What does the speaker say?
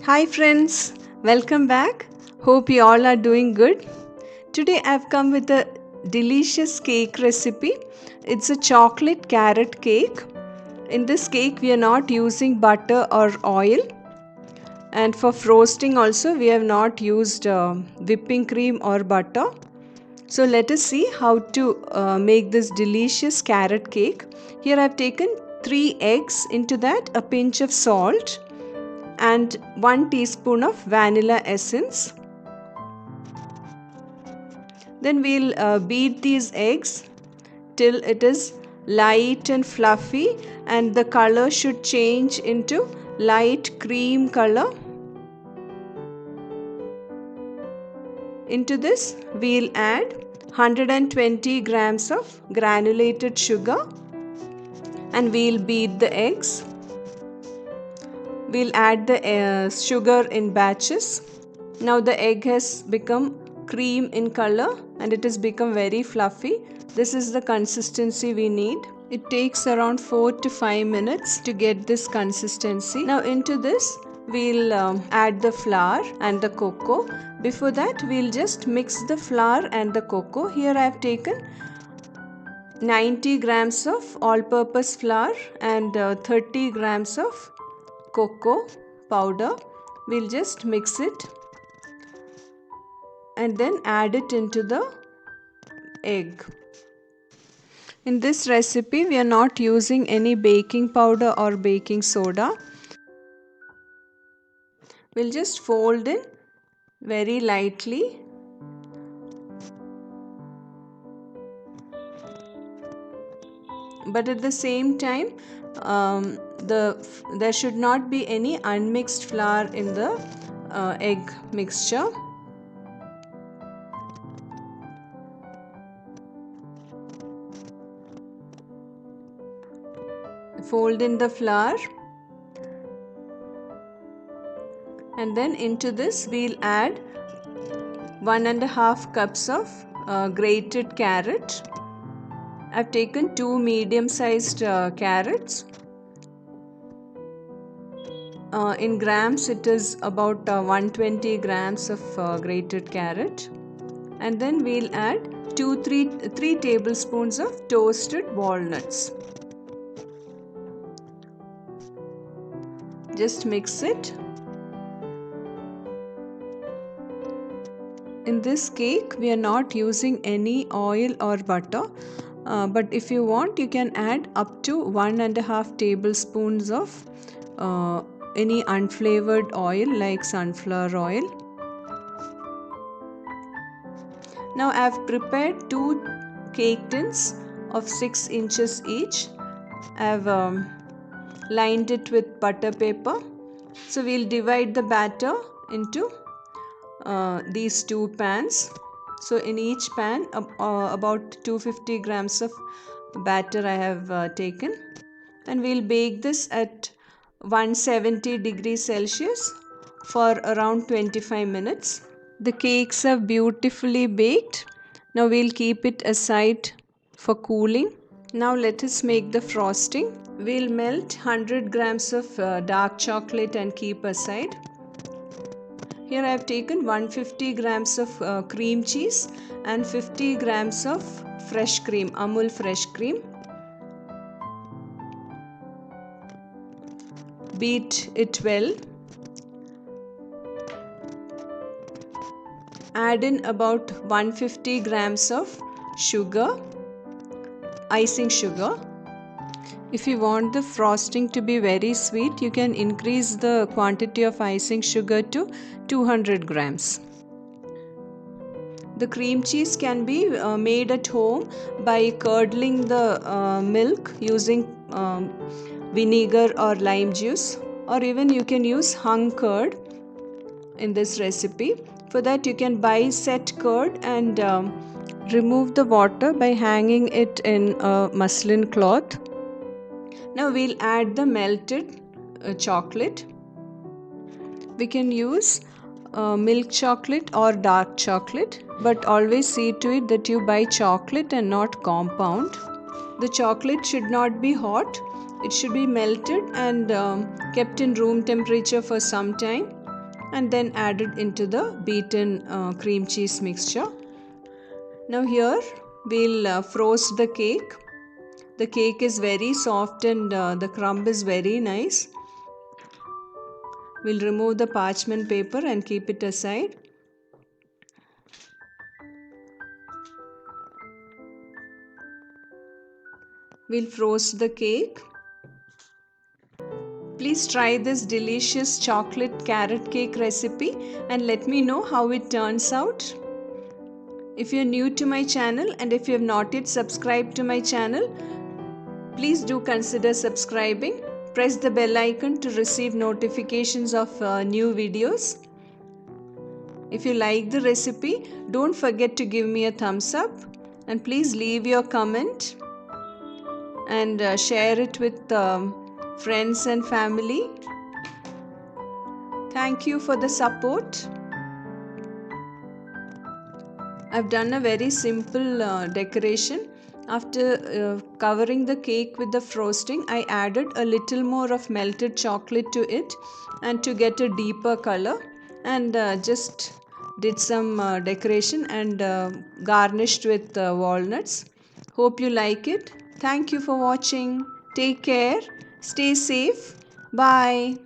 Hi friends, welcome back. Hope you all are doing good. Today I've come with a delicious cake recipe. It's a chocolate carrot cake. In this cake we are not using butter or oil, and for frosting also we have not used whipping cream or butter. So let us see how to make this delicious carrot cake. Here I've taken 3 eggs, into that a pinch of salt and 1 teaspoon of vanilla essence. Then we'll beat these eggs till it is light and fluffy, and the color should change into light cream color. Into this we'll add 120 grams of granulated sugar and we'll beat the eggs. We'll add the sugar in batches. Now the egg has become cream in color and it has become very fluffy. This is the consistency we need. It takes around 4 to 5 minutes to get this consistency. Now into this we'll add the flour and the cocoa. Before that we'll just mix the flour and the cocoa. Here I have taken 90 grams of all-purpose flour and 30 grams of cocoa powder. We'll just mix it and then add it into the egg. In this recipe we are not using any baking powder or baking soda. We'll just fold in very lightly. But at the same time there should not be any unmixed flour in the egg mixture. Fold in the flour and then into this we'll add 1.5 cups of grated carrot. I've taken 2 medium-sized carrots. In grams it is about 120 grams of grated carrot. And then we'll add 3 tablespoons of toasted walnuts. Just mix it. In this cake we are not using any oil or butter, but if you want you can add up to 1.5 tablespoons of any unflavored oil like sunflower oil. Now I have prepared 2 cake tins of 6 inches each. I have lined it with butter paper. So we'll divide the batter into these 2 pans. So in each pan about 250 grams of batter I have taken, and we'll bake this at 170 degrees Celsius for around 25 minutes. The cakes are beautifully baked. Now we'll keep it aside for cooling. Now let us make the frosting. We'll melt 100 grams of dark chocolate and keep aside. Here I have taken 150 grams of cream cheese and 50 grams of fresh cream, Amul fresh cream. Beat it well. Add in about 150 grams of sugar, icing sugar. If you want the frosting to be very sweet, you can increase the quantity of icing sugar to 200 grams. The cream cheese can be made at home by curdling the milk using vinegar or lime juice, or even you can use hung curd in this recipe. For that you can buy set curd and remove the water by hanging it in a muslin cloth. Now we'll add the melted chocolate. We can use milk chocolate or dark chocolate, but always see to it that you buy chocolate and not compound. The chocolate should not be hot. It should be melted and kept in room temperature for some time. and then add it into the beaten cream cheese mixture. Now here we'll frost the cake. The cake is very soft and the crumb is very nice. We'll remove the parchment paper and keep it aside. We'll frost the cake. Please try this delicious chocolate carrot cake recipe and let me know how it turns out. If you're new to my channel and if you have not yet subscribed to my channel, please do consider subscribing. Press the bell icon to receive notifications of new videos. If you like the recipe, don't forget to give me a thumbs up and please leave your comment and share it with friends and family. Thank you for the support. I've done a very simple decoration. After covering the cake with the frosting, I added a little more of melted chocolate to it and to get a deeper color, and just did some decoration and garnished with walnuts. Hope you like it. Thank you for watching. Take care. Stay safe. Bye.